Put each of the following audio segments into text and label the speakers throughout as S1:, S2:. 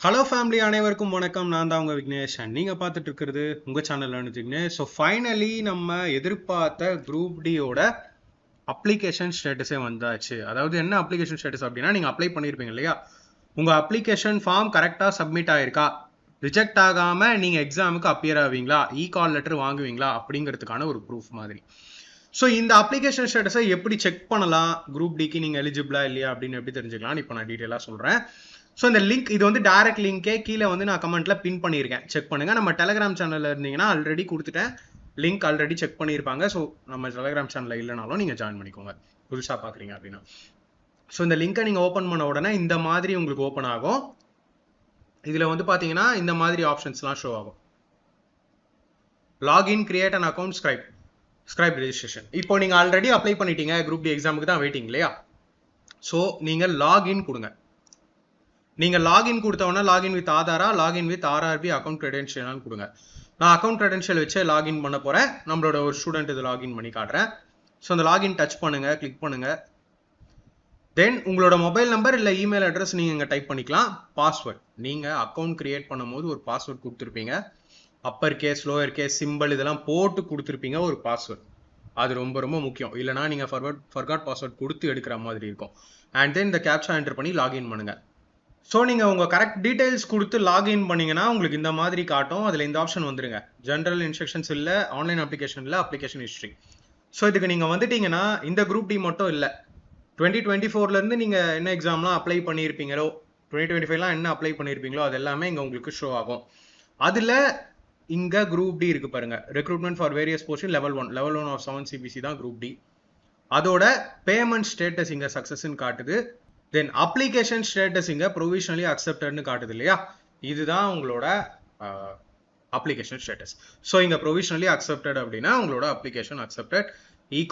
S1: Hello family அனைவருக்கும் வணக்கம். நான் தான் உங்கள் விக்னேஷ் அண்ட் நீங்கள் பார்த்துட்டு இருக்கிறது உங்கள் சேனலில் விக்னேஷ். ஸோ ஃபைனலி நம்ம எதிர்பார்த்த குரூப் டியோட அப்ளிகேஷன் ஸ்டேட்டஸே வந்தாச்சு. அதாவது என்ன அப்ளிகேஷன் ஸ்டேட்டஸ் அப்படின்னா, நீங்கள் அப்ளை பண்ணியிருப்பீங்க இல்லையா, உங்கள் அப்ளிகேஷன் ஃபார்ம் கரெக்டாக சப்மிட் ஆகிருக்கா, ரிஜெக்ட் ஆகாமல் நீங்கள் எக்ஸாமுக்கு அப்பியர் ஆவீங்களா, கால் லெட்டர் வாங்குவீங்களா அப்படிங்கிறதுக்கான ஒரு ப்ரூஃப் மாதிரி. ஸோ இந்த அப்ளிகேஷன் ஸ்டேட்டஸை எப்படி செக் பண்ணலாம், குரூப் டிக்கு நீங்கள் எலிஜிபிளா இல்லையா அப்படின்னு எப்படி தெரிஞ்சுக்கலாம் இப்போ நான் டீட்டெயிலாக சொல்கிறேன். ஸோ இந்த லிங்க் இது வந்து டைரக்ட் லிங்கே கீழே வந்து நான் கமெண்ட்ல பின் பண்ணியிருக்கேன், செக் பண்ணுங்க. நம்ம டெலிகிராம் சேனல்ல இருந்தீங்கன்னா ஆல்ரெடி கொடுத்துட்டேன், லிங்க் ஆல்ரெடி செக் பண்ணியிருப்பாங்க. ஸோ நம்ம டெலிகிராம் சேனல்ல இல்லைனாலும் நீங்கள் ஜாயின் பண்ணிக்கோங்க புதுசாக பார்க்குறீங்க அப்படின்னா. ஸோ இந்த லிங்கை நீங்கள் ஓப்பன் பண்ண உடனே இந்த மாதிரி உங்களுக்கு ஓப்பன் ஆகும். இதில் வந்து பார்த்தீங்கன்னா இந்த மாதிரி ஆப்ஷன்ஸ்லாம் ஷோ ஆகும். Login, create an account, scribe registration. இப்போ நீங்கள் ஆல்ரெடி அப்ளை பண்ணிட்டீங்க, குரூப் டி எக்ஸாமுக்கு தான் வெயிட்டிங் இல்லையா. ஸோ நீங்கள் லாகின் கொடுங்க. நீங்கள் லாகின் கொடுத்தவொடனே லாகின் வித் ஆதாரா, லாகின் வித் ஆர்ஆர்பி அக்கௌண்ட் கிரெடென்ஷியல்னு கொடுங்க. நான் அக்கௌண்ட் கிரெடென்ஷியல் வச்சு லாகின் பண்ண போகிறேன். நம்மளோட ஒரு ஸ்டூடெண்ட் இது லாகின் பண்ணி காட்டுறேன். ஸோ அந்த லாகின் டச் பண்ணுங்க, கிளிக் பண்ணுங்க. தென் உங்களோட மொபைல் நம்பர் இல்லை இமெயில் அட்ரஸ் நீங்கள் இங்கே டைப் பண்ணிக்கலாம். பாஸ்வேர்ட், நீங்கள் அக்கௌண்ட் கிரியேட் பண்ணும்போது ஒரு பாஸ்வேர்ட் கொடுத்துருப்பீங்க. Upper case, lower case, simple இதெல்லாம் போட்டு கொடுத்துருப்பீங்க ஒரு பாஸ்வேர்ட். அது ரொம்ப ரொம்ப முக்கியம். இல்லைனா நீங்கள் ஃபர்காட் பாஸ்வேர்ட் கொடுத்து எடுக்கிற மாதிரி இருக்கும். அண்ட் தென் இந்த கேப்சா என்டர் பண்ணி லாகின் பண்ணுங்க. ஸோ நீங்கள் உங்கள் கரெக்ட் டீடைல்ஸ் கொடுத்து லாகின் பண்ணீங்கன்னா உங்களுக்கு இந்த மாதிரி காட்டும். அதில் இந்த ஆப்ஷன் வந்துருங்க, ஜென்ரல் இன்ஸ்ட்ரக்ஷன்ஸ் இல்லை, ஆன்லைன் அப்ளிகேஷன் இல்லை, அப்ளிகேஷன் ஹிஸ்ட்ரி. ஸோ இதுக்கு நீங்கள் வந்துட்டீங்கன்னா இந்த குரூப் டி மட்டும் இல்லை, 2024லேருந்து நீங்கள் என்ன எக்ஸாம்லாம் அப்ளை பண்ணியிருப்பீங்களோ, 2025லாம் என்ன அப்ளை பண்ணியிருப்பீங்களோ அது எல்லாமே இங்கே உங்களுக்கு ஷோ ஆகும். அதில் இங்கே குரூப் டி இருக்கு பாருங்க, recruitment for various post level 1 of 7 CPC தான் குரூப் டி. அதோட பேமெண்ட் ஸ்டேட்டஸ் இங்கே சக்ஸஸ்ன்னு காட்டுது. தென் அப்ளிகேஷன் ஸ்டேட்டஸ் இங்கே ப்ரொவிஷனலி அக்செப்டட்னு காட்டுது இல்லையா, இதுதான் உங்களோட அப்ளிகேஷன் ஸ்டேட்டஸ். ஸோ இங்கே ப்ரொவிஷனலி அக்செப்டட் அப்படின்னா உங்களோட அப்ளிகேஷன் அக்செப்டட்,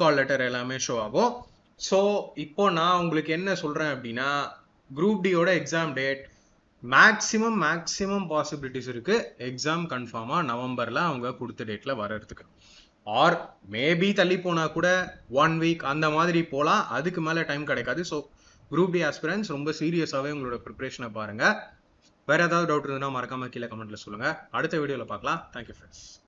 S1: கால் லெட்டர் எல்லாமே ஷோ ஆகும். ஸோ இப்போ நான் உங்களுக்கு என்ன சொல்கிறேன் அப்படின்னா, குரூப் டியோட எக்ஸாம் டேட் மேக்ஸிமம் பாசிபிலிட்டிஸ் இருக்கு எக்ஸாம் கன்ஃபார்மாக நவம்பரில் அவங்க கொடுத்த டேட்டில் வர்றதுக்கு. ஆர் மேபி தள்ளி போனால் கூட 1 வீக் அந்த மாதிரி போகலாம், அதுக்கு மேலே டைம் கிடைக்காது. ஸோ குரூப் டி ஆஸ்பிரன்ஸ் ரொம்ப சீரியஸாகவே உங்களோட ப்ரிப்பரேஷனை பாருங்கள். வேறு ஏதாவது டவுட் இருந்ததுன்னா மறக்காமல் கீழே கமெண்ட்டில் சொல்லுங்கள். அடுத்த வீடியோவில் பார்க்கலாம். Thank you friends.